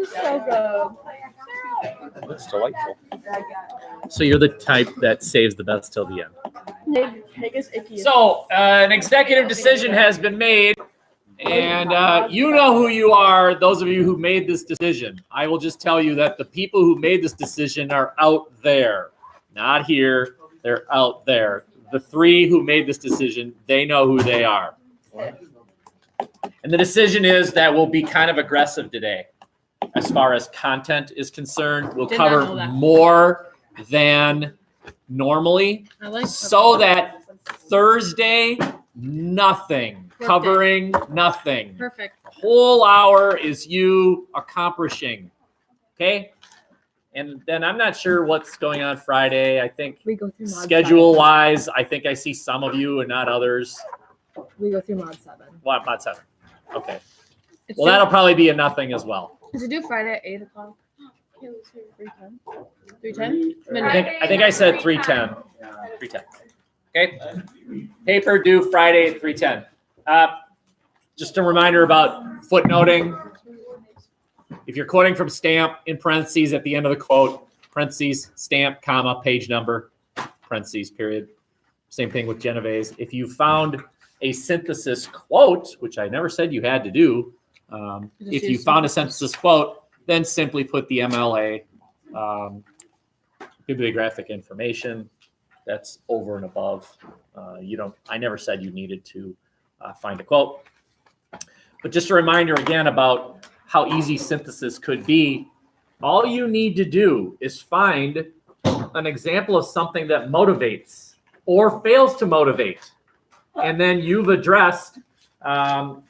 So It looks delightful. So you're the type that saves the best till the end. So an executive decision has been made, and you know who you are, those of you who made this decision. I will just tell you that the people who made this decision are out there, not here. They're out there. The three who made this decision, they know who they are. And the decision is that we'll be kind of aggressive today. As far as content is concerned, we'll cover more than normally, so that Thursday, nothing, covering nothing. Perfect. The whole hour is you accomplishing, okay? And then I'm not sure what's going on Friday. I think We go through mod schedule-wise, I think I see some of you and not others. 7. We go through mod 7. What, mod 7? Okay. Well, that'll probably be a nothing as well. Did you do Friday at 8 o'clock? 3:10. 3:10. I think I said 3:10. 3:10. Okay. Paper due Friday at 3:10. Just a reminder about footnoting. If you're quoting from stamp, in parentheses at the end of the quote, parentheses, stamp, comma, page number, parentheses, period. Same thing with Genovese. If you found a synthesis quote, which I never said you had to do, if you found a synthesis quote, then simply put the MLA, bibliographic information. That's over and above. I never said you needed to find a quote. But just a reminder again about how easy synthesis could be. All you need to do is find an example of something that motivates or fails to motivate. And then you've addressed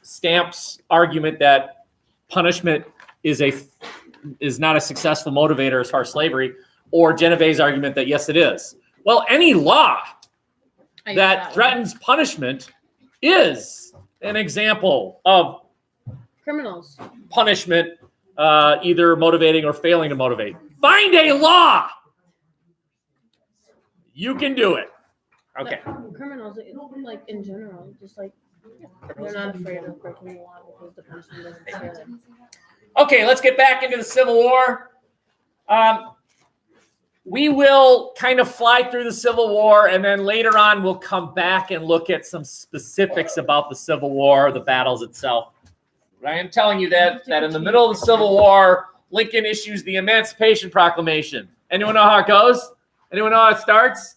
Stamp's argument that punishment is not a successful motivator as far as slavery, or Genovese's argument that yes, it is. Well, any law that threatens punishment is an example of criminals punishment, either motivating or failing to motivate. Find a law. You can do it. Okay. But criminals, like in general, just like they're not afraid of breaking the law because the punishment doesn't scare them. Okay, let's get back into the Civil War. We will kind of fly through the Civil War, and then later on we'll come back and look at some specifics about the Civil War, the battles itself. But I am telling you that in the middle of the Civil War, Lincoln issues the Emancipation Proclamation. Anyone know how it goes? Anyone know how it starts?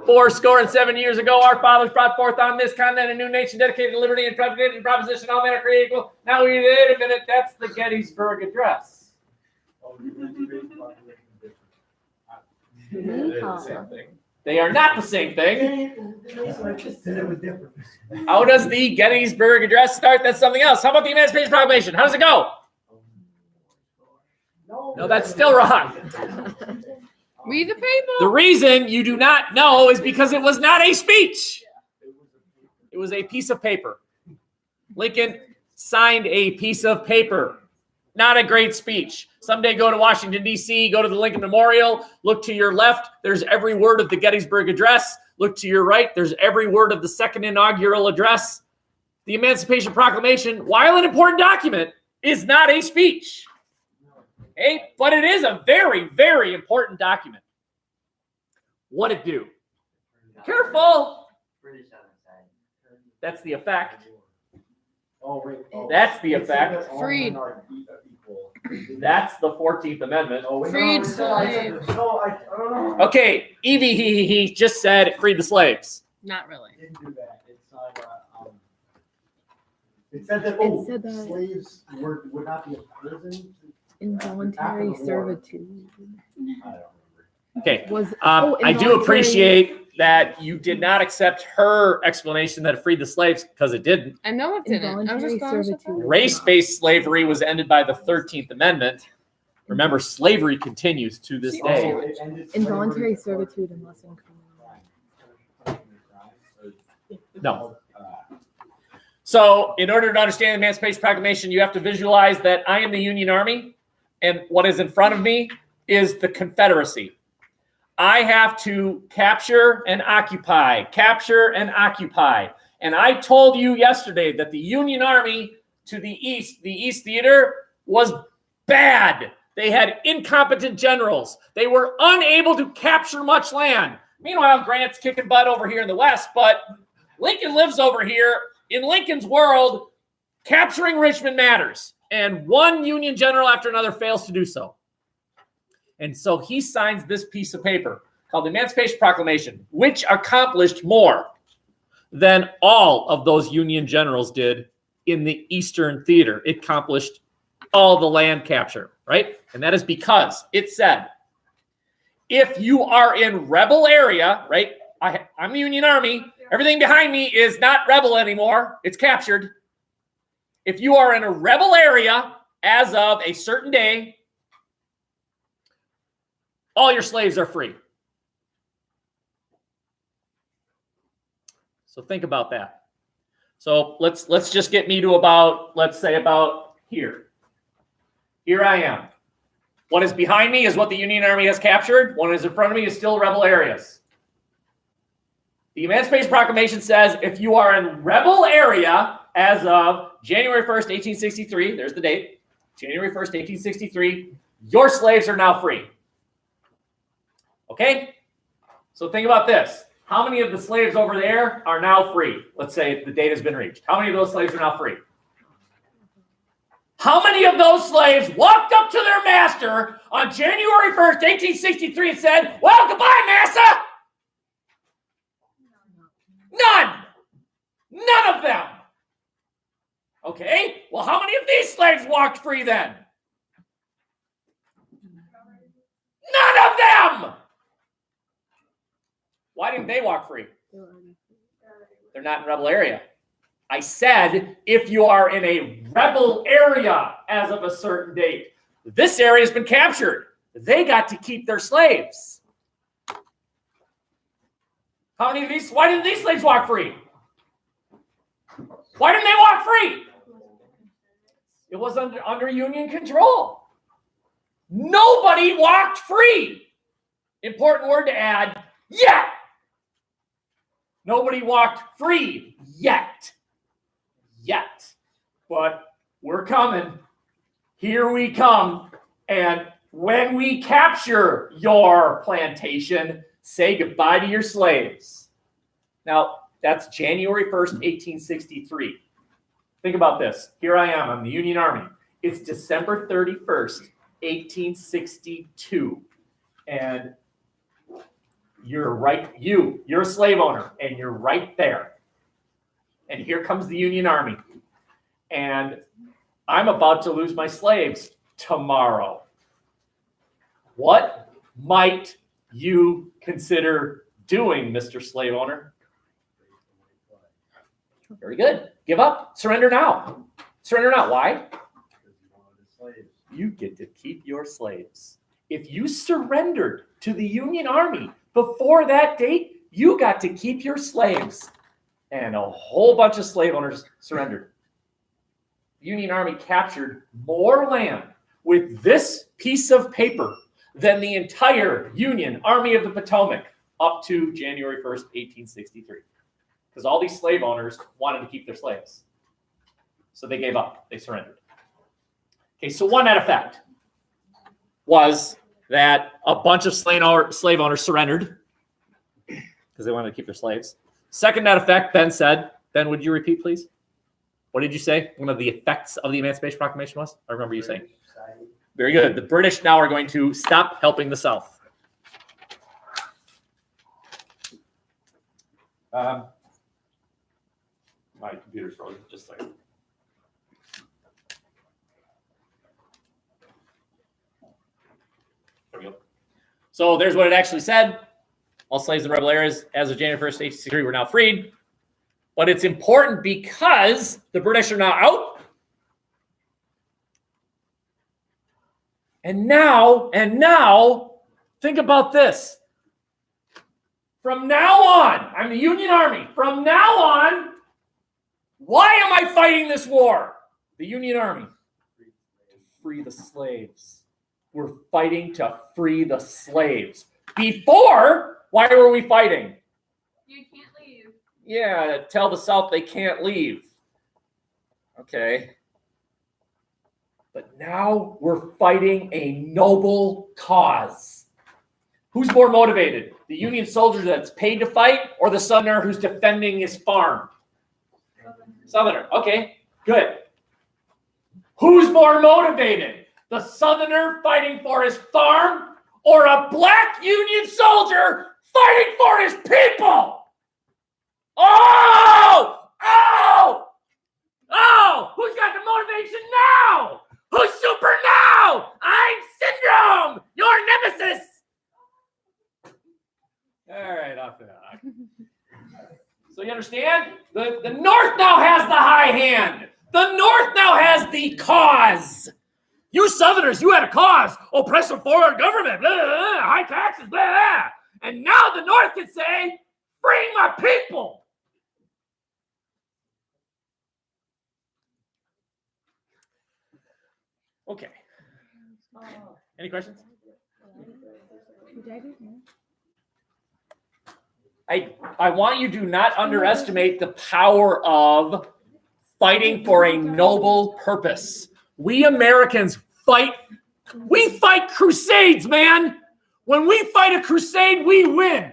407 years ago, our fathers brought forth on this continent a new nation dedicated to liberty and proposition, all men are created equal. Now, wait a minute, that's the Gettysburg Address. They are not the same thing. How does the Gettysburg Address start? That's something else. How about the Emancipation Proclamation? How does it go? No, that's still wrong. Read the paper. The reason you do not know is because it was not a speech. It was a piece of paper. Lincoln signed a piece of paper. Not a great speech. Someday go to Washington, D.C., go to the Lincoln Memorial, look to your left, there's every word of the Gettysburg Address. Look to your right, there's every word of the second inaugural address. The Emancipation Proclamation, while an important document, is not a speech. Okay? But it is a very, very important document. What'd it do? Careful! That's the effect. That's the effect. Freed. That's the 14th Amendment. Freed slaves. Okay, Evie, he just said it freed the slaves. Not really. It didn't do that. It said that slaves would not be imprisoned. Involuntary servitude. I don't remember. Okay. I do appreciate that you did not accept her explanation that it freed the slaves, because it didn't. I know it didn't. I'm just going Race-based slavery was ended by the 13th Amendment. Remember, slavery continues to this day. Involuntary servitude unless in criminal. No. So, in order to understand the Emancipation Proclamation, you have to visualize that I am the Union Army, and what is in front of me is the Confederacy. I have to capture and occupy. And I told you yesterday that the Union Army to the East Theater, was bad. They had incompetent generals. They were unable to capture much land. Meanwhile, Grant's kicking butt over here in the West, but Lincoln lives over here. In Lincoln's world, capturing Richmond matters. And one Union general after another fails to do so. And so he signs this piece of paper called the Emancipation Proclamation, which accomplished more than all of those Union generals did in the Eastern Theater. It accomplished all the land capture, right? And that is because it said, if you are in rebel area, right? I'm the Union Army. Everything behind me is not rebel anymore. It's captured. If you are in a rebel area as of a certain day, all your slaves are free. So think about that. So let's just get me to about, let's say about here. Here I am. What is behind me is what the Union Army has captured. What is in front of me is still rebel areas. The Emancipation Proclamation says if you are in rebel area as of January 1st, 1863, there's the date, January 1st, 1863, your slaves are now free. Okay? So think about this. How many of the slaves over there are now free? Let's say the date has been reached. How many of those slaves are now free? How many of those slaves walked up to their master on January 1st, 1863 and said, well, goodbye, massa? None. None of them. Okay, well, how many of these slaves walked free then? None of them. Why didn't they walk free? They're not in rebel area. I said, if you are in a rebel area as of a certain date, this area has been captured. They got to keep their slaves. How many of these? Why didn't these slaves walk free? Why didn't they walk free? It was under Union control. Nobody walked free. Important word to add, yet. Nobody walked free yet. Yet. But we're coming. Here we come. And when we capture your plantation, say goodbye to your slaves. Now, that's January 1st, 1863. Think about this. Here I am. I'm the Union Army. It's December 31st, 1862. And you're a slave owner, and you're right there. And here comes the Union Army. And I'm about to lose my slaves tomorrow. What might you consider doing, Mr. Slave Owner? Very good. Give up. Surrender now. Surrender now. Why? You get to keep your slaves. If you surrendered to the Union Army before that date, you got to keep your slaves. And a whole bunch of slave owners surrendered. The Union Army captured more land with this piece of paper than the entire Union Army of the Potomac up to January 1st, 1863. Because all these slave owners wanted to keep their slaves. So they gave up. They surrendered. Okay, so one net effect was that a bunch of slave owners surrendered because they wanted to keep their slaves. Second net effect, Ben said, Ben, would you repeat, please? What did you say one of the effects of the Emancipation Proclamation was? I remember you saying. Very good. The British now are going to stop helping the South. My computer's frozen. Just a second. There we go. So there's what it actually said. All slaves in rebel areas as of January 1st, 1863 were now freed. But it's important because the British are now out. And now, think about this. From now on, I'm the Union Army. From now on, why am I fighting this war? The Union Army. To free the slaves. We're fighting to free the slaves. Before, why were we fighting? You can't leave. Yeah, tell the South they can't leave. Okay. But now we're fighting a noble cause. Who's more motivated? The Union soldier that's paid to fight or the Southerner who's defending his farm? Southerner. Okay, good. Who's more motivated? The Southerner fighting for his farm or a black Union soldier fighting for his people? Oh! Oh! Oh! Who's got the motivation now? Who's super now? I'm Syndrome, your nemesis. All right, off the hook. So you understand? The North now has the high hand. The North now has the cause. You Southerners, you had a cause. Oppressive foreign government, blah, blah, blah, high taxes, blah, blah. And now the North can say, bring my people. Okay. Any questions? I want you to not underestimate the power of fighting for a noble purpose. We Americans fight. We fight crusades, man. When we fight a crusade, we win.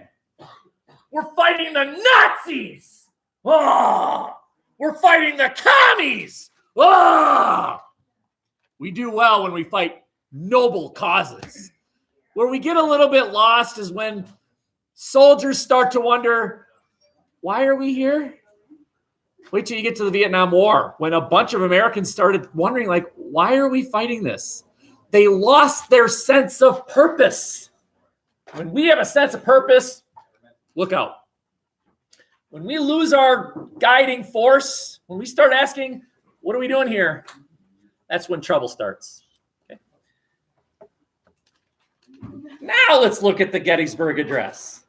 We're fighting the Nazis. Oh, we're fighting the commies. Oh. We do well when we fight noble causes. Where we get a little bit lost is when soldiers start to wonder, why are we here? Wait till you get to the Vietnam War, when a bunch of Americans started wondering, like, why are we fighting this? They lost their sense of purpose. When we have a sense of purpose, look out. When we lose our guiding force, when we start asking, what are we doing here? That's when trouble starts. Okay. Now let's look at the Gettysburg Address.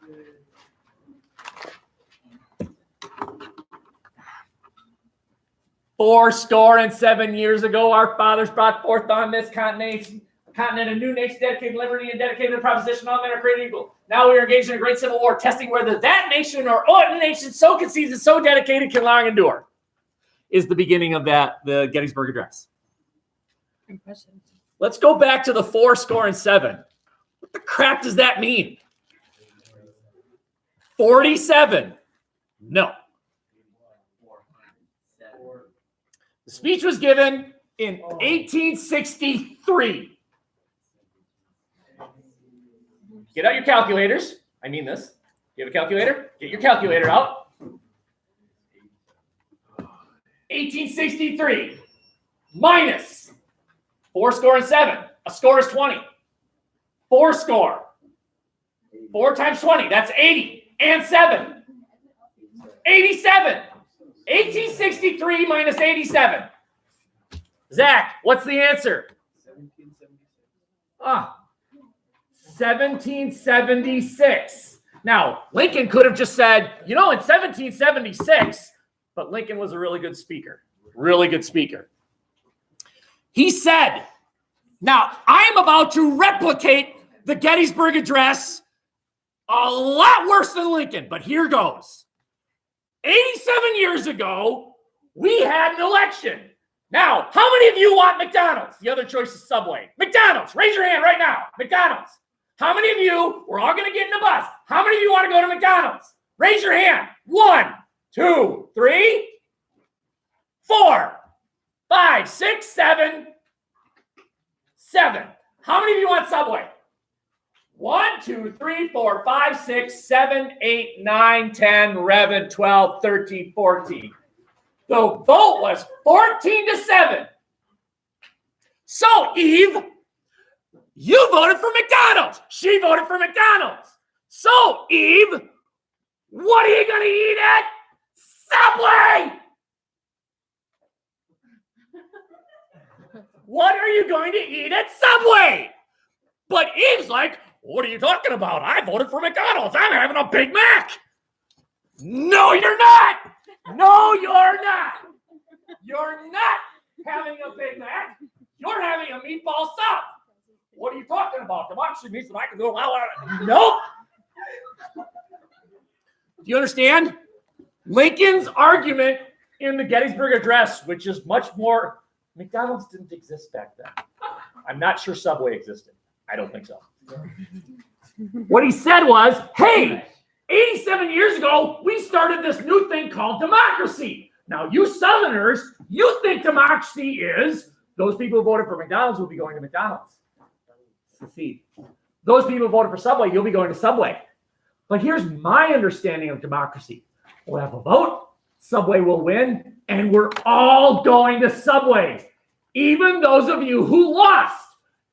Fourscore and 7 years ago, our fathers brought forth on this continent a new nation dedicated to liberty and dedicated to the proposition all men are created equal. Now we are engaged in a great civil war, testing whether that nation or other nation so conceived and so dedicated can long endure. Is the beginning of the Gettysburg Address. Impressive. Let's go back to the 4 and 7. What the crap does that mean? 47. No. The speech was given in 1863. Get out your calculators. I mean this. You have a calculator? Get your calculator out. 1863 minus 4 and 7. A score is 20. 4 score. 4 times 20. That's 80. And 7. 87. 1863 minus 87. Zach, what's the answer? 1776. Now, Lincoln could have just said, in 1776, but Lincoln was a really good speaker. Really good speaker. He said, now, I'm about to replicate the Gettysburg Address a lot worse than Lincoln, but here goes. 87 years ago, we had an election. Now, how many of you want McDonald's? The other choice is Subway. McDonald's, raise your hand right now. McDonald's. How many of you, we're all going to get in the bus. How many of you want to go to McDonald's? Raise your hand. 1, 2, 3, 4, 5, 6, 7. 7. How many of you want Subway? 1, 2, 3, 4, 5, 6, 7, 8, 9, 10, 11, 12, 13, 14. The vote was 14-7. So, Eve, you voted for McDonald's. She voted for McDonald's. So, Eve, what are you going to eat at Subway? What are you going to eat at Subway? But Eve's like, what are you talking about? I voted for McDonald's. I'm having a Big Mac. No, you're not. No, you're not. You're not having a Big Mac. You're having a meatball sub. What are you talking about? Democracy means that I can go, nope. Do you understand? Lincoln's argument in the Gettysburg Address, which is much more McDonald's didn't exist back then. I'm not sure Subway existed. I don't think so. What he said was, hey, 87 years ago, we started this new thing called democracy. Now, you Southerners, you think democracy is those people who voted for McDonald's will be going to McDonald's. Secede. Those people who voted for Subway, you'll be going to Subway. But here's my understanding of democracy. We'll have a vote, Subway will win, and we're all going to Subway. Even those of you who lost,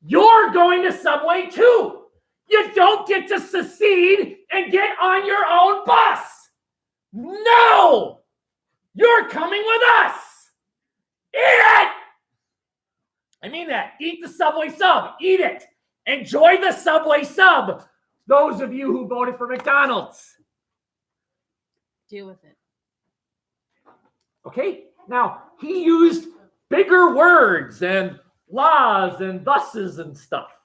you're going to Subway too. You don't get to secede and get on your own bus. No! You're coming with us. Eat it! I mean that. Eat the Subway sub. Eat it. Enjoy the Subway sub. Those of you who voted for McDonald's. Deal with it. Okay? Now, he used bigger words and laws and thuses and stuff.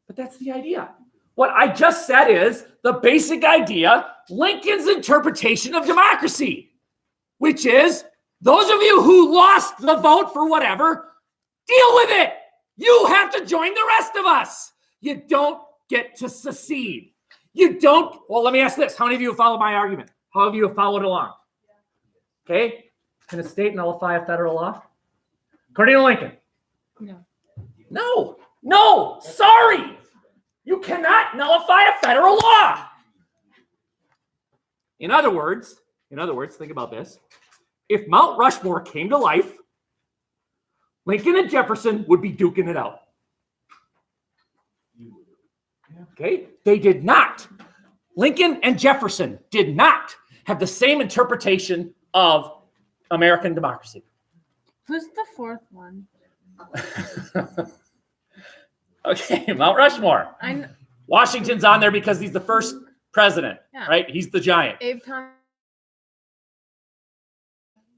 But that's the idea. What I just said is the basic idea, Lincoln's interpretation of democracy, which is those of you who lost the vote for whatever, deal with it. You have to join the rest of us. You don't get to secede. You don't. Well, let me ask this. How many of you have followed my argument? How many of you have followed along? Okay. Can a state nullify a federal law? According to Lincoln. No. No. Sorry. You cannot nullify a federal law. In other words, think about this. If Mount Rushmore came to life, Lincoln and Jefferson would be duking it out. Okay? They did not. Lincoln and Jefferson did not have the same interpretation of American democracy. Who's the fourth one? Okay, Mount Rushmore. Washington's on there because he's the first president, right? He's the giant. Abe Thomas.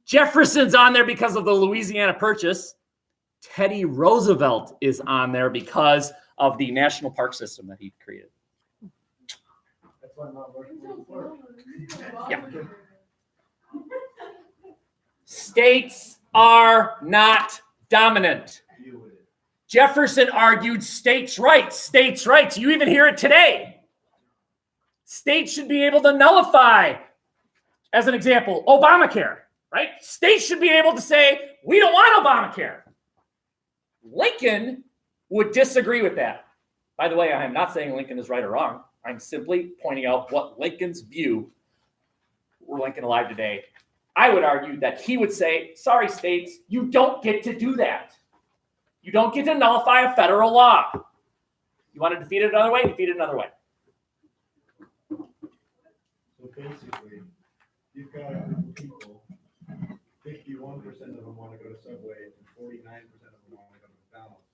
Jefferson's on there because of the Louisiana Purchase. Teddy Roosevelt is on there because of the national park system that he created. That's why Mount Rushmore is Yeah. States are not dominant. Jefferson argued states' rights, states' rights. You even hear it today. States should be able to nullify, as an example, Obamacare, right? States should be able to say, we don't want Obamacare. Lincoln would disagree with that. By the way, I am not saying Lincoln is right or wrong. I'm simply pointing out what Lincoln's view, were Lincoln alive today, I would argue that he would say, sorry, states, you don't get to do that. You don't get to nullify a federal law. You want to defeat it another way? Defeat it another way. So basically, you've got a group of people, 51% of them want to go to Subway and 49% of them want to go to McDonald's.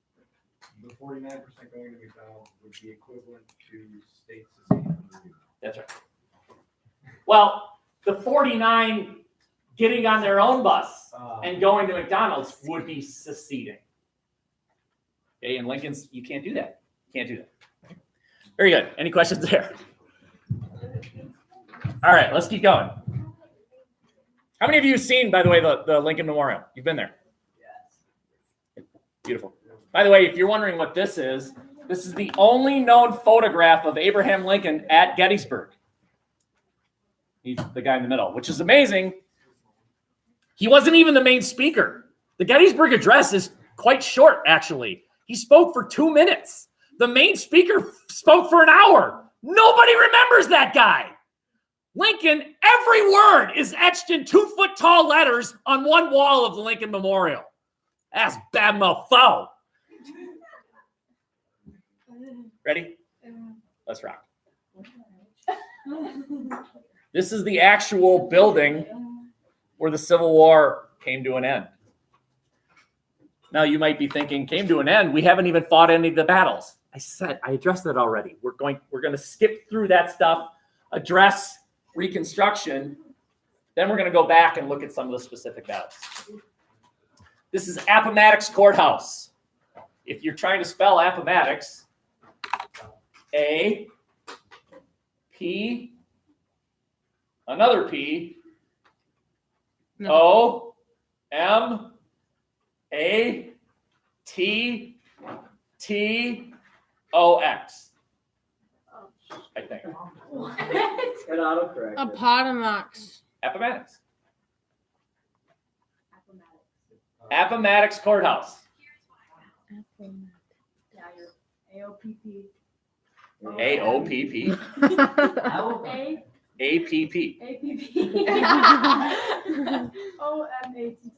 The 49% going to McDonald's would be equivalent to state secession. That's right. Well, the 49 getting on their own bus and going to McDonald's would be seceding. Okay, and Lincoln's, you can't do that. Can't do that. Very good. Any questions there? All right, let's keep going. How many of you have seen, by the way, the Lincoln Memorial? You've been there? Yes. Beautiful. By the way, if you're wondering what this is the only known photograph of Abraham Lincoln at Gettysburg. He's the guy in the middle, which is amazing. He wasn't even the main speaker. The Gettysburg Address is quite short, actually. He spoke for 2 minutes. The main speaker spoke for an hour. Nobody remembers that guy. Lincoln, every word is etched in 2-foot-tall letters on one wall of the Lincoln Memorial. That's bad mofo. Ready? Let's rock. This is the actual building where the Civil War came to an end. Now you might be thinking, came to an end. We haven't even fought any of the battles. I addressed that already. We're going to skip through that stuff, address Reconstruction. Then we're going to go back and look at some of the specific battles. This is Appomattox Courthouse. If you're trying to spell Appomattox, A, P, another P, O, M, A-T-T-O-X. I think. Good autocorrect. Appomattox. Appomattox. Appomattox Courthouse. Yeah, your AOPP. A-O-P-P. A-P-P. O-M-A-T-T-O-X.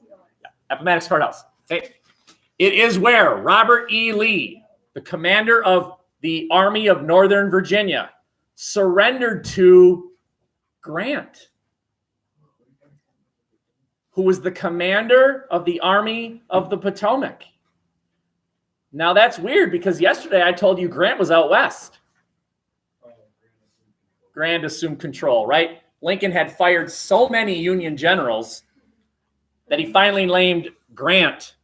Appomattox Courthouse. Okay. It is where Robert E. Lee, the commander of the Army of Northern Virginia, surrendered to Grant, who was the commander of the Army of the Potomac. Now that's weird because yesterday I told you Grant was out west. Grant assumed control, right? Lincoln had fired so many Union generals that he finally named Grant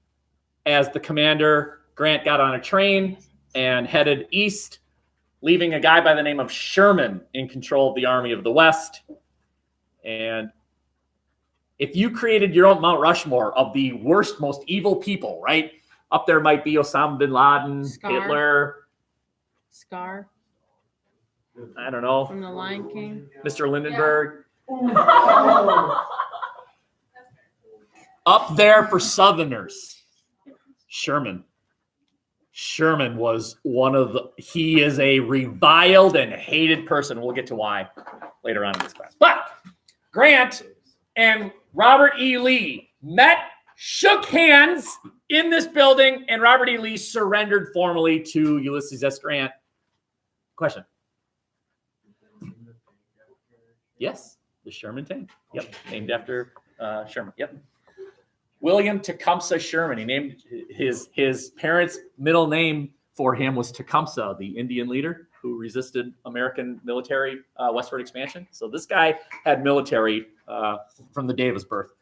as the commander. Grant got on a train and headed east, leaving a guy by the name of Sherman in control of the Army of the West. And if you created your own Mount Rushmore of the worst, most evil people, right? Up there might be Osama bin Laden, Hitler. Scar I don't know. from The Lion King. Mr. Lindenberg. Up there for Southerners, Sherman. Sherman was he is a reviled and hated person. We'll get to why later on in this class. But Grant and Robert E. Lee met, shook hands in this building, and Robert E. Lee surrendered formally to Ulysses S. Grant. Question? Yes, the Sherman tank. Yep, named after Sherman. Yep. William Tecumseh Sherman. He named his parents' middle name for him was Tecumseh, the Indian leader who resisted American military westward expansion. So this guy had military from the day of his birth.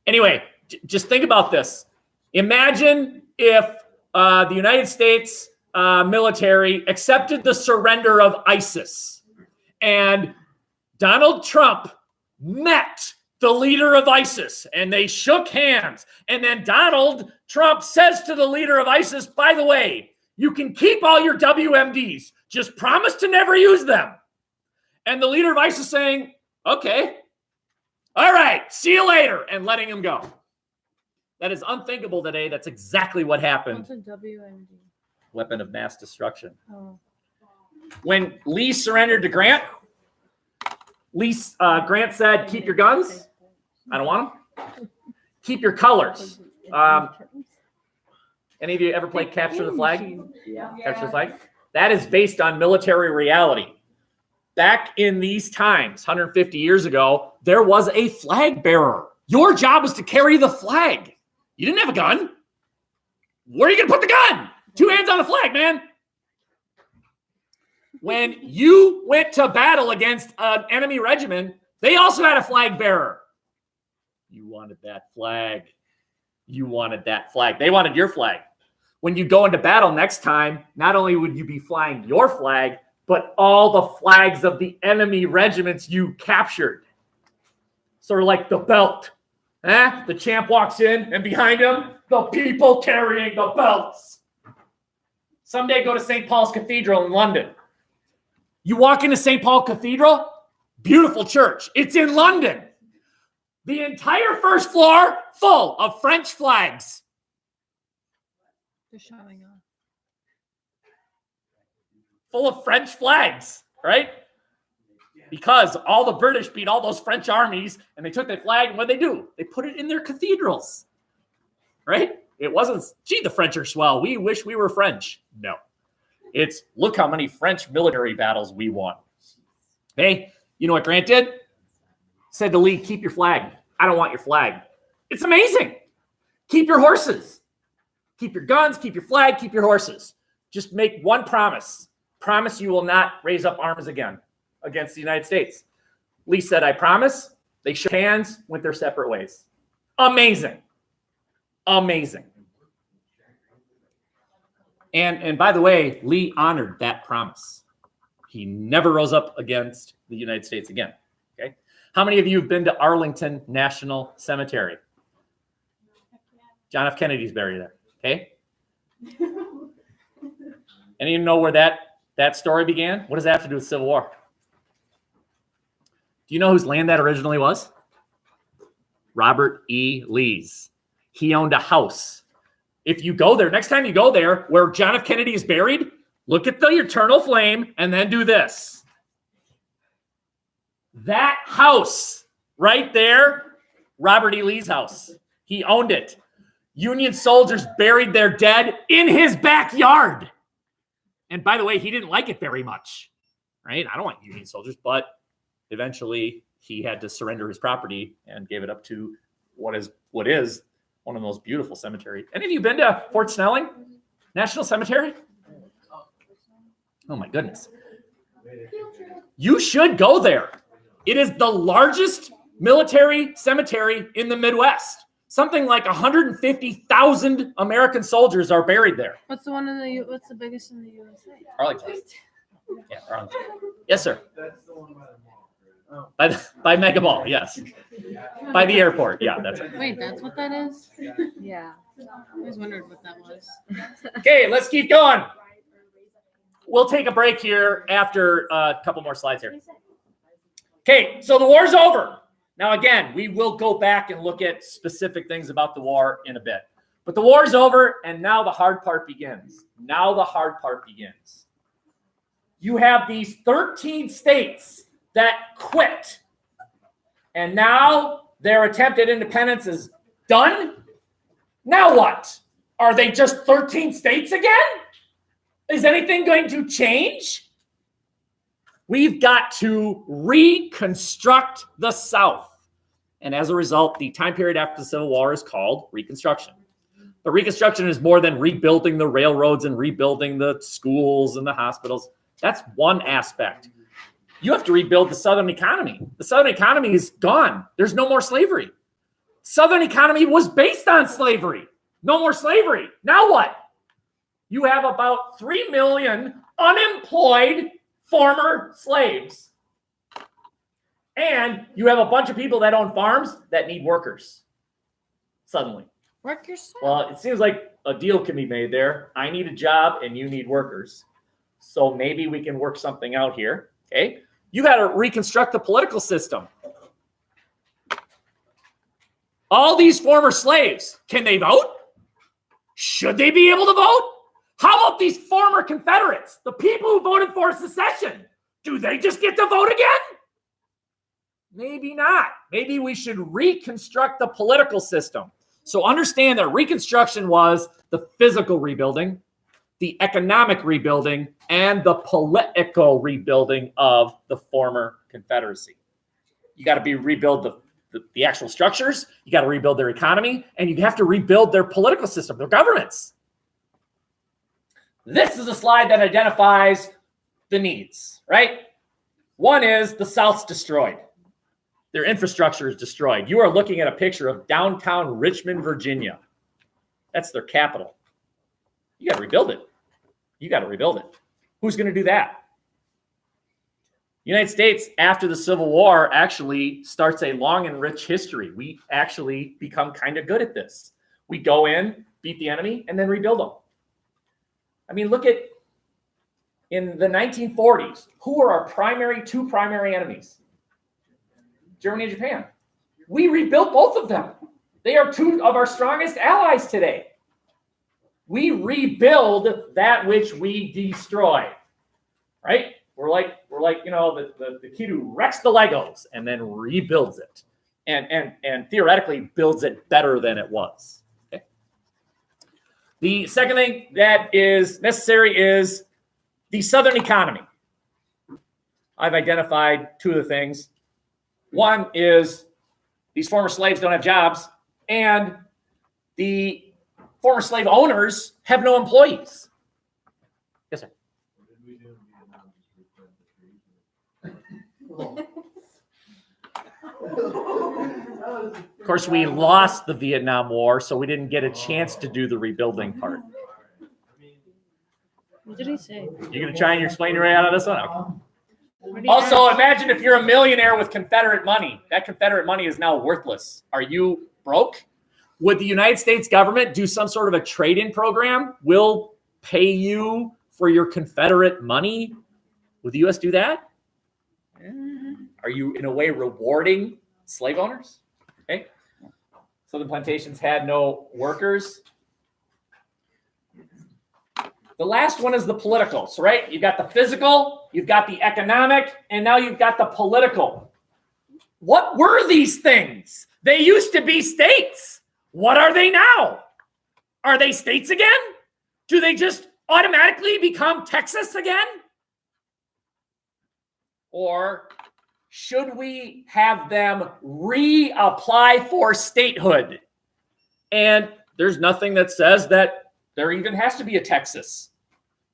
Anyway, just think about this. Imagine if the United States military accepted the surrender of ISIS and Donald Trump met the leader of ISIS and they shook hands. And then Donald Trump says to the leader of ISIS, by the way, you can keep all your WMDs. Just promise to never use them. And the leader of ISIS saying, okay, all right, see you later, and letting him go. That is unthinkable today. That's exactly what happened. What's a WMD? Weapon of mass destruction. Oh. When Lee surrendered to Grant, Grant said, keep your guns. I don't want them. Keep your colors. Any of you ever played Capture the Flag? Yeah. Capture the Flag? That is based on military reality. Back in these times, 150 years ago, there was a flag bearer. Your job was to carry the flag. You didn't have a gun. Where are you going to put the gun? 2 hands on the flag, man. When you went to battle against an enemy regiment, they also had a flag bearer. You wanted that flag. You wanted that flag. They wanted your flag. When you go into battle next time, not only would you be flying your flag, but all the flags of the enemy regiments you captured. Sort of like the belt. The champ walks in, and behind him, the people carrying the belts. Someday go to St. Paul's Cathedral in London. You walk into St. Paul Cathedral, beautiful church. It's in London. The entire first floor full of French flags. They're showing off. Full of French flags, right? Because all the British beat all those French armies and they took their flag, and what did they do? They put it in their cathedrals, right? It wasn't, gee, the French are swell. We wish we were French. No. It's, look how many French military battles we won. Hey, you know what Grant did? Said to Lee, keep your flag. I don't want your flag. It's amazing. Keep your horses. Keep your guns, keep your flag, keep your horses. Just make one promise. Promise you will not raise up arms again against the United States. Lee said, I promise. They shook hands, went their separate ways. Amazing. Amazing. And by the way, Lee honored that promise. He never rose up against the United States again. Okay. How many of you have been to Arlington National Cemetery? John F. Kennedy's buried there. Okay. And you know where that story began? What does that have to do with Civil War? Do you know whose land that originally was? Robert E. Lee's. He owned a house. If you go there, next time you go there, where John F. Kennedy is buried, look at the eternal flame and then do this. That house right there, Robert E. Lee's house. He owned it. Union soldiers buried their dead in his backyard. And by the way, he didn't like it very much, right? I don't want Union soldiers, but eventually he had to surrender his property and gave it up to what is one of the most beautiful cemeteries. Any of you been to Fort Snelling National Cemetery? Oh my goodness. You should go there. It is the largest military cemetery in the Midwest. Something like 150,000 American soldiers are buried there. What's the biggest in the USA? Arlington. Yeah, Arlington. Yes, sir. That's the one by the mall. By Mega Ball, yes. By the airport, yeah, that's right. Wait, that's what that is? Yeah. I always wondered what that was. Okay, let's keep going. We'll take a break here after a couple more slides here. Okay, so the war's over. Now, again, we will go back and look at specific things about the war in a bit. But the war's over, and now the hard part begins. You have these 13 states that quit. And now their attempt at independence is done. Now what? Are they just 13 states again? Is anything going to change? We've got to reconstruct the South. And as a result, the time period after the Civil War is called Reconstruction. But Reconstruction is more than rebuilding the railroads and rebuilding the schools and the hospitals. That's one aspect. You have to rebuild the Southern economy. The Southern economy is gone. There's no more slavery. Southern economy was based on slavery. No more slavery. Now what? You have about 3 million unemployed former slaves. And you have a bunch of people that own farms that need workers. Suddenly. Work yourself. Well, it seems like a deal can be made there. I need a job and you need workers. So maybe we can work something out here. Okay. You got to reconstruct the political system. All these former slaves, can they vote? Should they be able to vote? How about these former Confederates, the people who voted for secession? Do they just get to vote again? Maybe not. Maybe we should reconstruct the political system. So understand that Reconstruction was the physical rebuilding, the economic rebuilding, and the political rebuilding of the former Confederacy. You got to rebuild the actual structures. You got to rebuild their economy, and you have to rebuild their political system, their governments. This is a slide that identifies the needs, right? One is the South's destroyed. Their infrastructure is destroyed. You are looking at a picture of downtown Richmond, Virginia. That's their capital. You got to rebuild it. Who's going to do that? The United States, after the Civil War, actually starts a long and rich history. We actually become kind of good at this. We go in, beat the enemy, and then rebuild them. I mean, look at in the 1940s, who were our two primary enemies? Germany and Japan. We rebuilt both of them. They are two of our strongest allies today. We rebuild that which we destroy, right? We're like the kid who wrecks the Legos and then rebuilds it, and theoretically builds it better than it was. Okay. The second thing that is necessary is the Southern economy. I've identified two of the things. One is these former slaves don't have jobs, and the former slave owners have no employees. Yes, sir. Of course, we lost the Vietnam War, so we didn't get a chance to do the rebuilding part. What did he say? You're going to try and explain your way out of this one? Okay. Also, imagine if you're a millionaire with Confederate money. That Confederate money is now worthless. Are you broke? Would the United States government do some sort of a trade-in program? We'll pay you for your Confederate money. Would the U.S. do that? Are you, in a way, rewarding slave owners? Okay. Southern plantations had no workers. The last one is the political. So, right, you've got the physical, you've got the economic, and now you've got the political. What were these things? They used to be states. What are they now? Are they states again? Do they just automatically become Texas again? Or should we have them reapply for statehood? And there's nothing that says that there even has to be a Texas.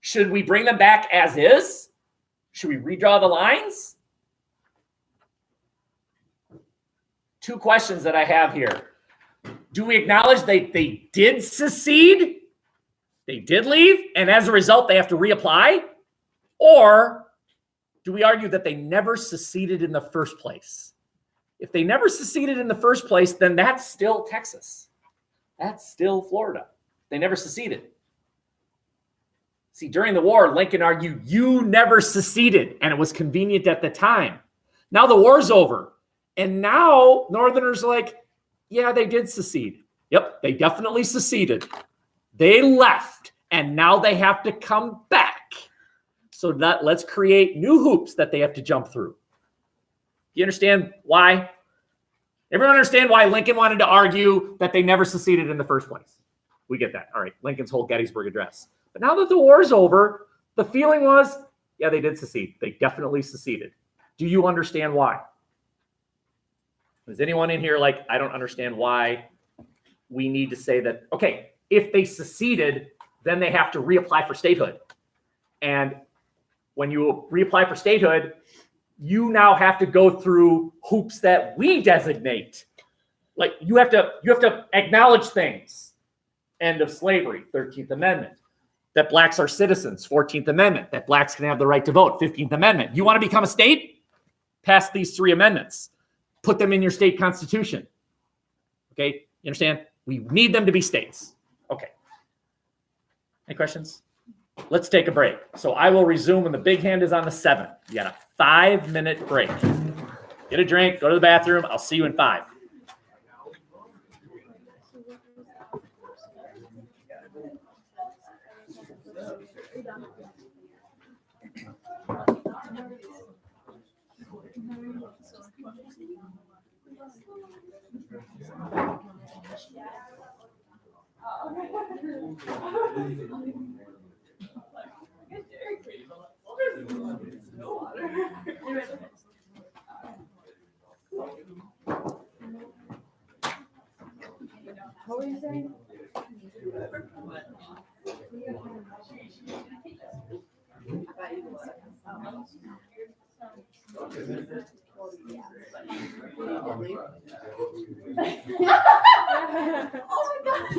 Should we bring them back as is? Should we redraw the lines? Two questions that I have here. Do we acknowledge they did secede? They did leave, and as a result, they have to reapply? Or do we argue that they never seceded in the first place? If they never seceded in the first place, then that's still Texas. That's still Florida. They never seceded. See, during the war, Lincoln argued, you never seceded, and it was convenient at the time. Now the war's over, and now Northerners are like, yeah, they did secede. Yep, they definitely seceded. They left, and now they have to come back. So let's create new hoops that they have to jump through. You understand why? Everyone understand why Lincoln wanted to argue that they never seceded in the first place? We get that. All right, Lincoln's whole Gettysburg Address. But now that the war's over, the feeling was, yeah, they did secede. They definitely seceded. Do you understand why? Is anyone in here like, I don't understand why we need to say that, okay, if they seceded, then they have to reapply for statehood. And when you reapply for statehood, you now have to go through hoops that we designate. Like you have to acknowledge things. End of slavery, 13th Amendment. That blacks are citizens, 14th Amendment. That blacks can have the right to vote, 15th Amendment. You want to become a state? Pass these 3 amendments. Put them in your state constitution. Okay, you understand? We need them to be states. Okay. Any questions? Let's take a break. So I will resume when the big hand is on the 7. You got a 5-minute break. Get a drink, go to the bathroom. I'll see you in 5. What were you saying? Oh my gosh.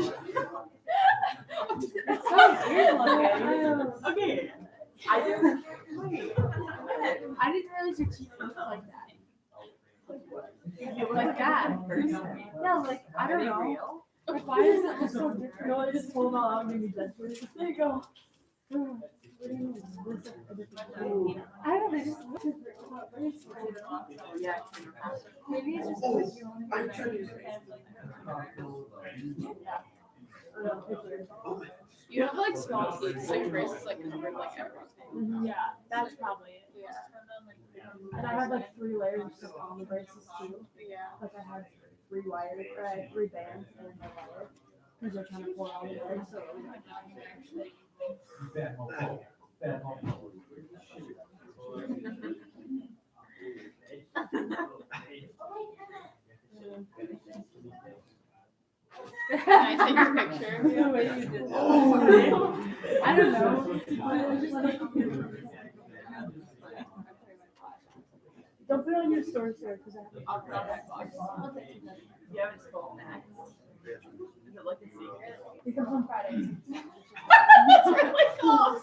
That sounds weird looking. Okay. I didn't realize your teeth looked like that. Like that. Yeah, like, I don't know. Like, why does it look so different? No, I just pulled out and made me there you go. I don't know, they just look different. Maybe it's just because you only You have like small teeth, so your braces like cover like everything. Yeah, that's probably it. Yeah. And I had like 3 layers of stuff on the braces too. Yeah. Like I had 3 wires, or I had 3 bands and a wire. Because they're trying to pour all the way, so it was like not even actually. Can I take a picture? No way you did that. I don't know. Don't put it on your story, sir, because I have Yeah, it's cool. Next. Is it like a secret? it comes on Fridays. It's really cool.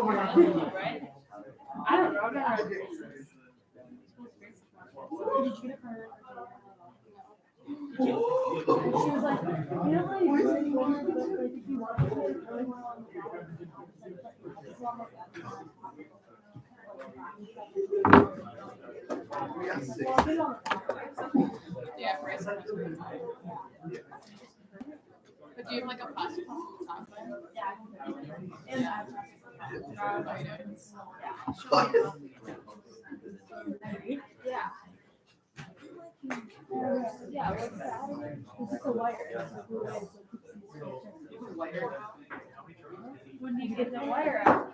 I don't know. I've never had braces. Did you get it for her? She was like, you know how you said you wanted to, like, if you wanted to, like, really want on the Yeah, for instance. But do you have like a plastic on top of Yeah. Yeah, what's that? It's just a wire. It's like a wire. When do you get the wire out?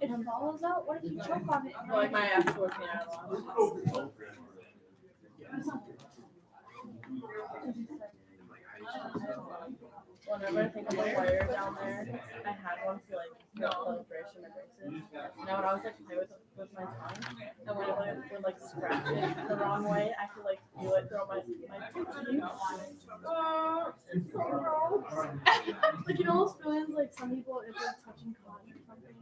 It falls out? What if you choke on it? Like my actual piano. Whenever I think of a wire down there, I had one for like brace in my braces. Now when I was like play with my tongue, and whenever I would like scratch it the wrong way, I could like feel it through my teeth. Like, you know those feelings like some people, if they're touching cotton or something?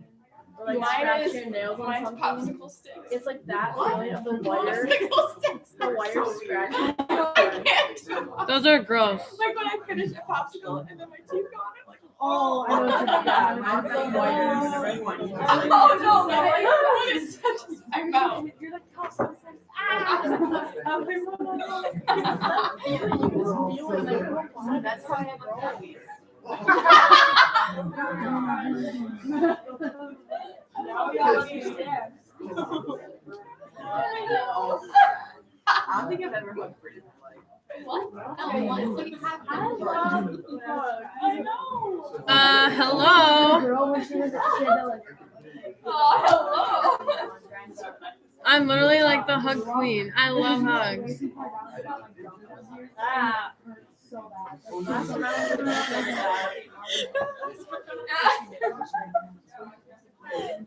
Or like scratch your nails on something. popsicle sticks. It's like that feeling of the wire. Popsicle sticks. The wire scratching. I can't do it. Those are gross. Like when I finish a popsicle and then my teeth go on it, like, Oh, I know what you're talking about. Mine's the wire. oh no, like, when it touches my mouth. You're like, toss this thing. Ah! That's how I have a Now we all understand. I don't think I've ever hugged Brit in my life. What? No, what? I love hugs. I know. Hello. Girl, when she was a kid, like, Oh, hello. I'm literally like the hug queen. I love hugs. that hurts so bad. Like, last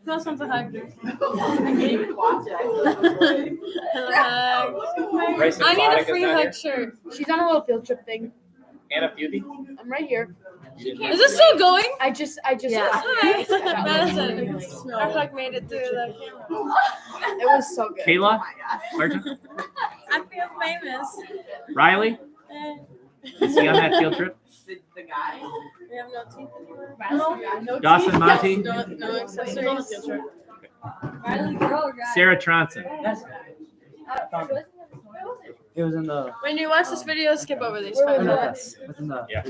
Who else wants a hug? I can't even watch it. Bryson I need a Boddick is free not hug here. shirt. She's on a little field trip thing. Anna Fewby? I'm right here. You didn't Is this still going? I just. Yeah. Hi. Madison. Our hug made it through the camera. It was so good. Kayla? Martin? I feel famous. Riley? Is he on that field trip? The guy? We have no teeth anymore. No Dawson Monty? No accessories. Sarah Tronson? It was in the. When you watch this video, skip over these Where 5 was minutes. It's in the. Yeah.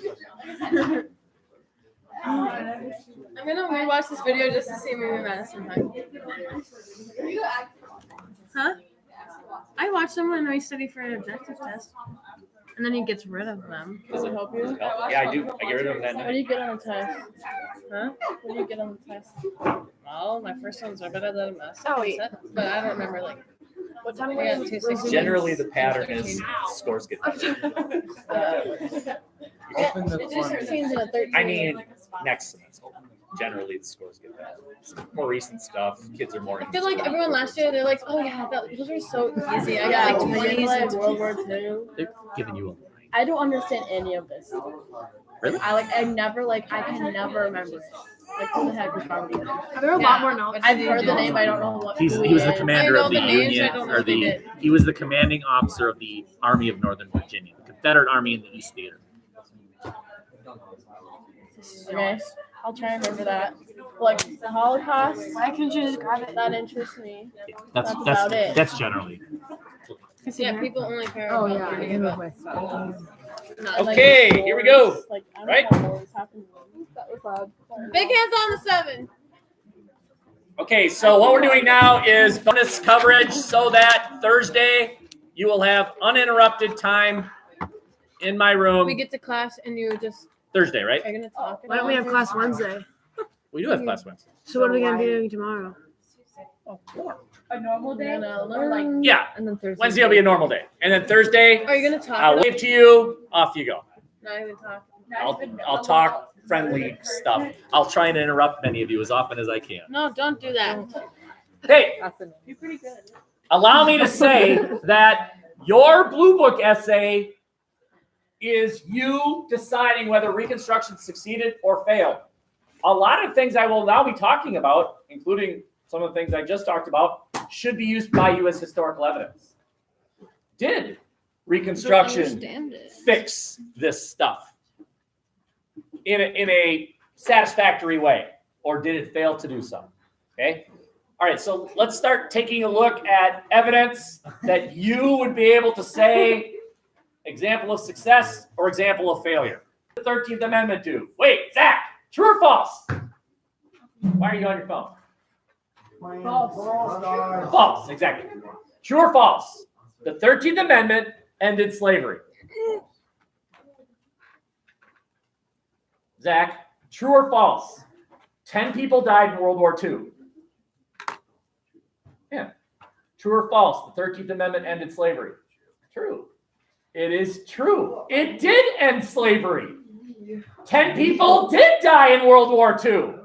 I'm gonna rewatch this video just to see maybe Madison hug. Huh? I watch them when I study for an objective test. And then he gets rid of them. Does it help you? Yeah, I do. I get rid of them that What do night. you get on the test? Huh? What do you get on the test? Well, my first ones are better than my second set, but I don't remember like what time we got 260. Generally, the pattern is scores get better. Open the It's form. 16 and a 13. I mean, next semester. Generally, the scores get better. It's more recent stuff. Kids are more. I feel like everyone last year, they're like, oh yeah, those are so easy. I got like 20s and World War II. They're giving you a. I don't understand any of this. Really? I can never remember it. Like, who the heck is Bobby? There are a lot more notes. I've heard the name, but I don't know what. He was the commander I know of the the names, Union, I don't know or what they the. did. He was the commanding officer of the Army of Northern Virginia, the Confederate Army in the East Theater. Okay, I'll try and remember that. Like the Holocaust. Why couldn't you just grab it? That interests me. That's about it. That's generally. Yeah, people only care about reading about not, like, Okay, wars. here we go. Like, I don't Right? know what wars happened. That was loud. Big hands on the 7. Okay, so what we're doing now is bonus coverage so that Thursday you will have uninterrupted time in my room. We get to class and you just Thursday, right? are gonna talk. Why don't we have class Wednesday? We do have class Wednesday. So what are we gonna be doing tomorrow? A normal day? Yeah, And then Thursday. Wednesday will be a normal day, and then Thursday Are you gonna talk? I'll wave to you. Off you go. Not even talk. I'll talk friendly stuff. I'll try and interrupt many of you as often as I can. No, don't do that. Hey, You're pretty good. allow me to say that your Blue Book essay is you deciding whether Reconstruction succeeded or failed. a lot of things I will now be talking about, including some of the things I just talked about, should be used by you as historical evidence. Did Reconstruction fix this stuff in a satisfactory way, or did it fail to do so? Okay. All right, so let's start taking a look at evidence that you would be able to say example of success or example of failure. The 13th Amendment do. Wait, Zach, true or false? Why are you on your phone? False. False, exactly. True or false? The 13th Amendment ended slavery. Zach, true or false? 10 people died in World War II. Yeah. True or false? The 13th Amendment ended slavery. True. It is true. It did end slavery. 10 people did die in World War II,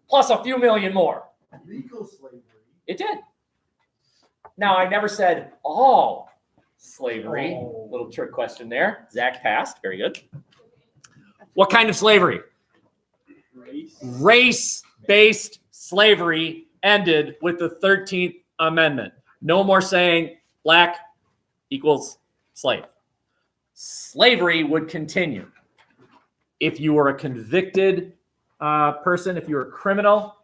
plus a few million more. Legal slavery. It did. Now, I never said all slavery. Little trick question there. Zach passed. Very good. What kind of slavery? Race-based slavery ended with the 13th Amendment. No more saying black equals slave. Slavery would continue. If you were a convicted person, if you were a criminal.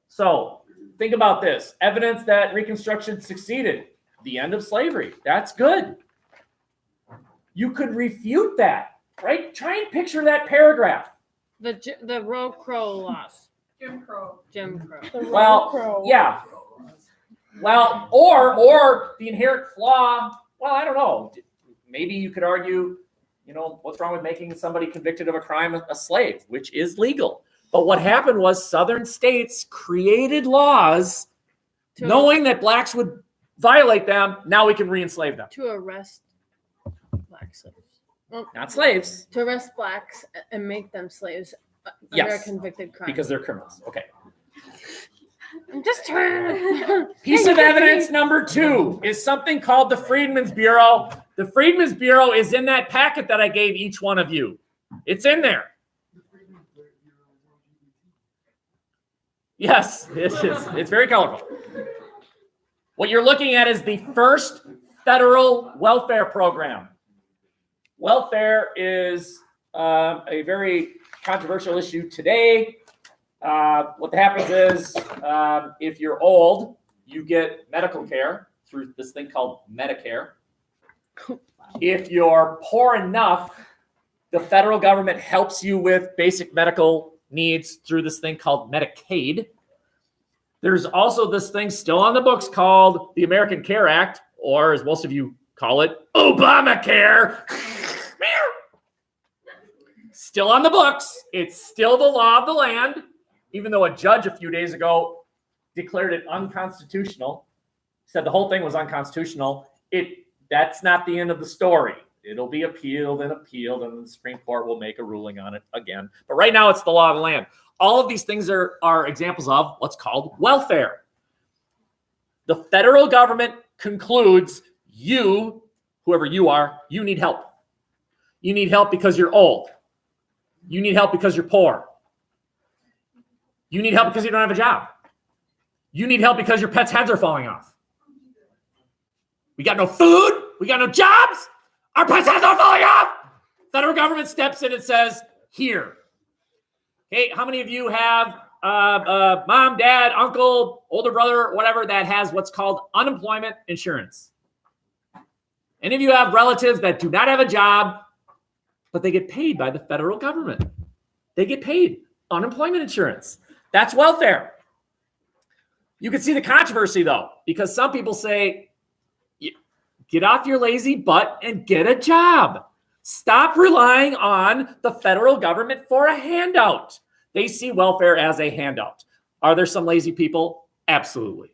So think about this. Evidence that Reconstruction succeeded. The end of slavery. That's good. You could refute that, right? Try and picture that paragraph. The Roe Crow laws. Jim Crow. Well, yeah. Well, or the inherent flaw. Well, I don't know. Maybe you could argue, what's wrong with making somebody convicted of a crime a slave, which is legal. But what happened was Southern states created laws knowing that blacks would violate them. Now we can re-enslave them. To arrest black slaves. Well, not slaves. To arrest blacks and make them slaves under Yes, a convicted crime. because they're criminals. Okay. I'm just trying. Piece of evidence number 2 is something called the Freedmen's Bureau. The Freedmen's Bureau is in that packet that I gave each one of you. It's in there. Yes, it's very colorful. What you're looking at is the first federal welfare program. Welfare is a very controversial issue today. What happens is if you're old, you get medical care through this thing called Medicare. If you're poor enough, the federal government helps you with basic medical needs through this thing called Medicaid. There's also this thing still on the books called the American Care Act, or as most of you call it, Obamacare. Still on the books. It's still the law of the land, even though a judge a few days ago declared it unconstitutional, said the whole thing was unconstitutional. That's not the end of the story. It'll be appealed, and the Supreme Court will make a ruling on it again. But right now, it's the law of the land. All of these things are examples of what's called welfare. The federal government concludes you, whoever you are, you need help. You need help because you're old. You need help because you're poor. You need help because you don't have a job. You need help because your pet's heads are falling off. We got no food. We got no jobs. Our pet's heads are falling off. Federal government steps in and says, here. Okay, how many of you have mom, dad, uncle, older brother, whatever, that has what's called unemployment insurance? Any of you have relatives that do not have a job, but they get paid by the federal government? They get paid unemployment insurance. That's welfare. You can see the controversy, though, because some people say, get off your lazy butt and get a job. Stop relying on the federal government for a handout. They see welfare as a handout. Are there some lazy people? Absolutely.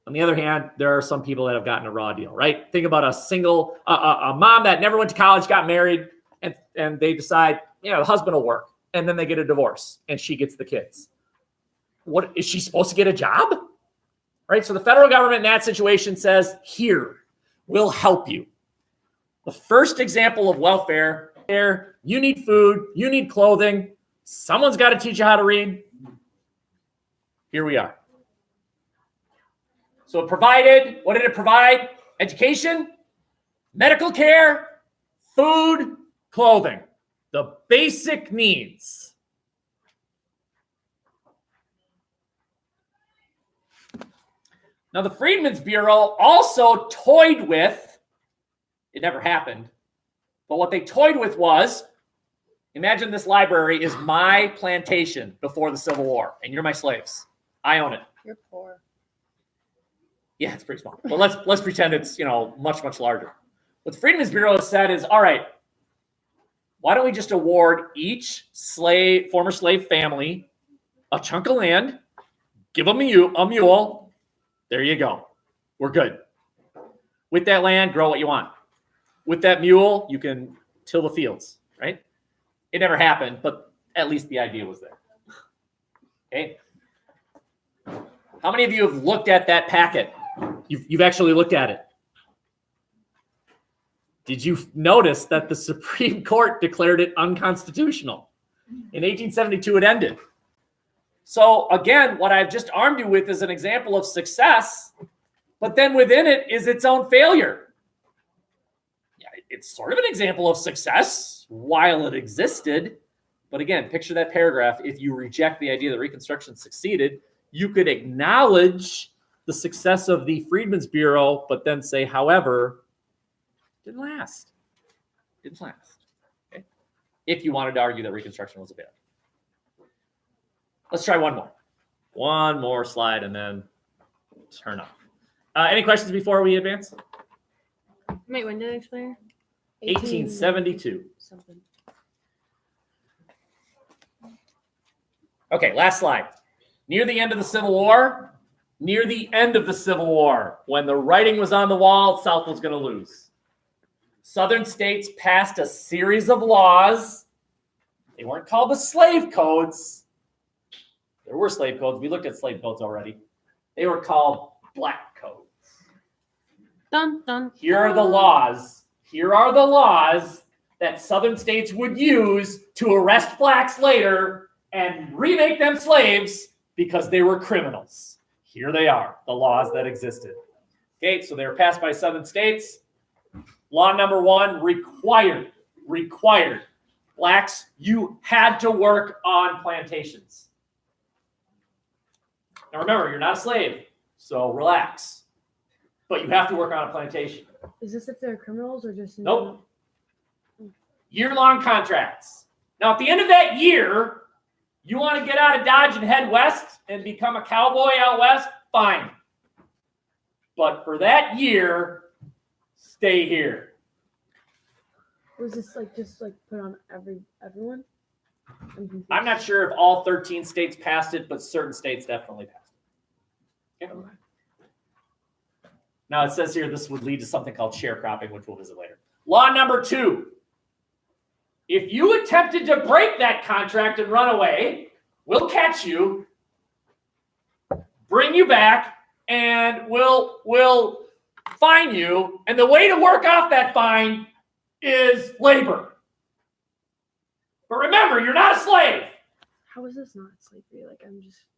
On the other hand, there are some people that have gotten a raw deal, right? Think about a mom that never went to college, got married, and they decide, the husband will work. And then they get a divorce and she gets the kids. What is she supposed to get a job? Right? So the federal government in that situation says, here, we'll help you. The first example of welfare, you need food, you need clothing. Someone's got to teach you how to read. Here we are. So it provided, what did it provide? Education, medical care, food, clothing. The basic needs. Now, the Freedmen's Bureau also toyed with, it never happened, but what they toyed with was, imagine this library is my plantation before the Civil War, and you're my slaves. I own it. You're poor. Yeah, it's pretty small. But let's pretend it's, much, much larger. What the Freedmen's Bureau has said is, all right, why don't we just award each former slave family a chunk of land, give them a mule. There you go. We're good. With that land, grow what you want. With that mule, you can till the fields, right? It never happened, but at least the idea was there. Okay. How many of you have looked at that packet? You've actually looked at it. Did you notice that the Supreme Court declared it unconstitutional? In 1872, it ended. So again, what I've just armed you with is an example of success, but then within it is its own failure. Yeah, it's sort of an example of success while it existed. But again, picture that paragraph. If you reject the idea that Reconstruction succeeded, you could acknowledge the success of the Freedmen's Bureau, but then say, however, didn't last. Didn't last. Okay? If you wanted to argue that Reconstruction was a failure. Let's try one more. One more slide and then turn off. Any questions before we advance? Wait, when did it expire? 1872. Something. Okay, last slide. Near the end of the Civil War, when the writing was on the wall, South was going to lose. Southern states passed a series of laws. They weren't called the slave codes. There were slave codes. We looked at slave codes already. They were called black codes. Dun, dun, Here are the laws. Here are the laws that Southern states would use to arrest blacks later and remake them slaves because they were criminals. Here they are, the laws that existed. Okay, so they were passed by Southern states. Law number 1, required. Blacks, you had to work on plantations. Now remember, you're not a slave, so relax. But you have to work on a plantation. Is this if they're criminals or just? Nope. Year-long contracts. Now at the end of that year, you want to get out of Dodge and head west and become a cowboy out west? Fine. But for that year, stay here. Was this just put on everyone? I'm not sure if all 13 states passed it, but certain states definitely passed it. Okay. Now it says here this would lead to something called sharecropping, which we'll visit later. Law number 2. If you attempted to break that contract and run away, we'll catch you, bring you back, and we'll fine you. And the way to work off that fine is labor. But remember, you're not a slave. How is this not slavery?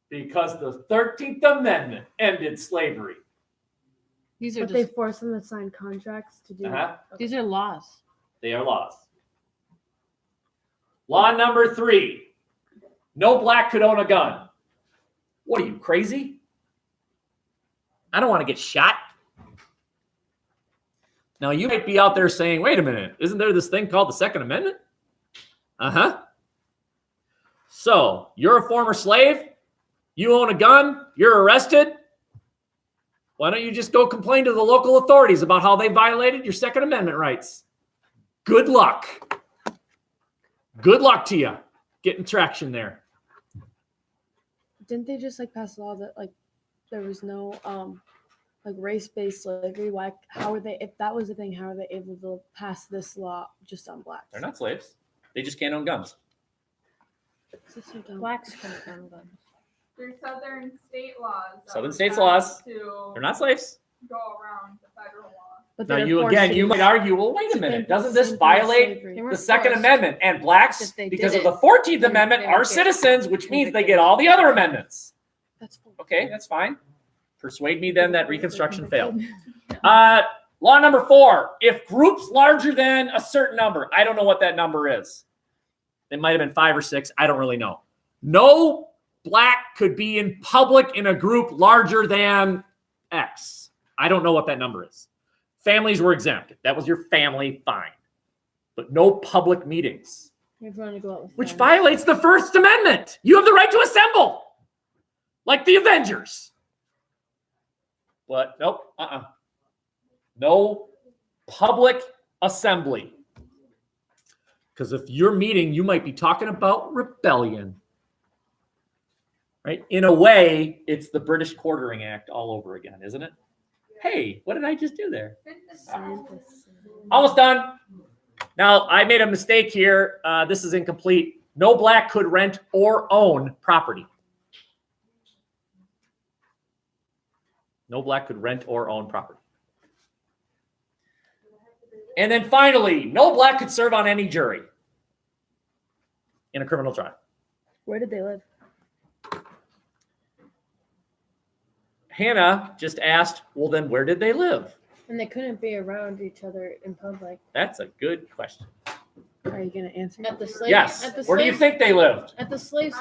Because the 13th Amendment ended slavery. But they force them to sign contracts to do that. Okay. These are laws. They are laws. Law number 3. No black could own a gun. What are you, crazy? I don't want to get shot. Now, you might be out there saying, wait a minute, isn't there this thing called the Second Amendment? Uh-huh. So, you're a former slave, you own a gun, you're arrested. Why don't you just go complain to the local authorities about how they violated your Second Amendment rights? Good luck. Good luck to you getting traction there. Didn't they just pass a law that there was no race-based slavery? How are they, if that was the thing, how are they able to pass this law just on blacks? They're not slaves. They just can't own guns. Blacks can't own guns. Through Southern state laws. Southern states laws. To They're not slaves. go around the federal law. But Now they're you forced again, to you do might argue, well, wait a Same- minute, doesn't same this thing with violate slavery. They weren't the Second forced. Amendment? And blacks, If they because did of the it, 14th then Amendment, they are would get citizens, which means they convicted. get all the other amendments. That's full. Okay, that's fine. Persuade me then that Reconstruction failed. Law number 4, if groups larger than a certain number, I don't know what that number is. It might have been 5 or 6. I don't really know. No black could be in public in a group larger than X. I don't know what that number is. Families were exempt. If that was your family, fine. But no public meetings, You're trying to go out with which friends. violates the First Amendment. You have the right to assemble, like the Avengers. But nope, no public assembly. Because if you're meeting, you might be talking about rebellion. Right? In a way, it's the British Quartering Act all over again, isn't it? Hey, what did I just do there? Almost done. Now, I made a mistake here. This is incomplete. No black could rent or own property. No black could rent or own property. And then finally, no black could serve on any jury in a criminal trial. Where did they live? Hannah just asked, well, then where did they live? And they couldn't be around each other in public. That's a good question. Are you gonna answer? At the slave. Yes. At the Where do you slave, think they lived? At the slave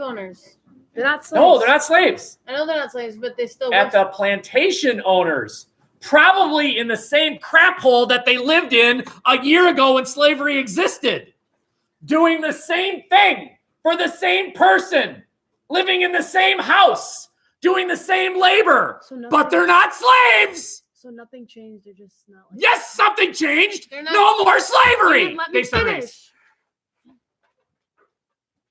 owners. They're not slaves. No, they're not slaves. I know they're not slaves, but they still At work. the plantation owners. Probably in the same crap hole that they lived in a year ago when slavery existed. Doing the same thing for the same person. Living in the same house. Doing the same labor. So nothing, But they're not slaves. So nothing changed. They're just not. Like Yes, something changed. They're not- No more slavery You didn't let me based on finish. race.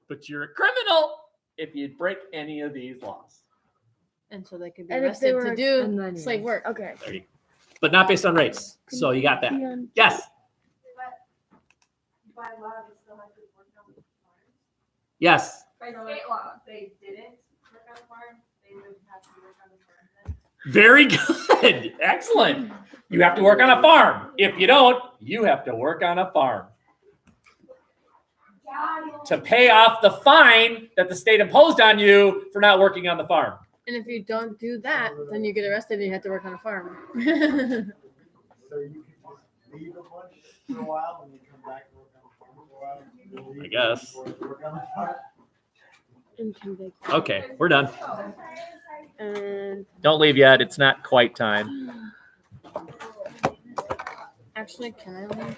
But you're a criminal if you break any of these laws. And so they could be And if they arrested were to do slave work. Okay. There you go. But not based on race. So you got that. Yes. By law, they still have to work on the farm. Yes. By state law, if they didn't work on the farm, they would have to work on the farm then. Very good. Excellent. You have to work on a farm. If you don't, you have to work on a farm. To pay off the fine that the state imposed on you for not working on the farm. And if you don't do that, then you get arrested and you have to work on a farm. So you can just leave a bunch for a while and you come back and work on the farm for a while. You leave I guess. work on the farm. And convict. Okay, we're done. And Don't leave yet. It's not quite time. actually, can I leave?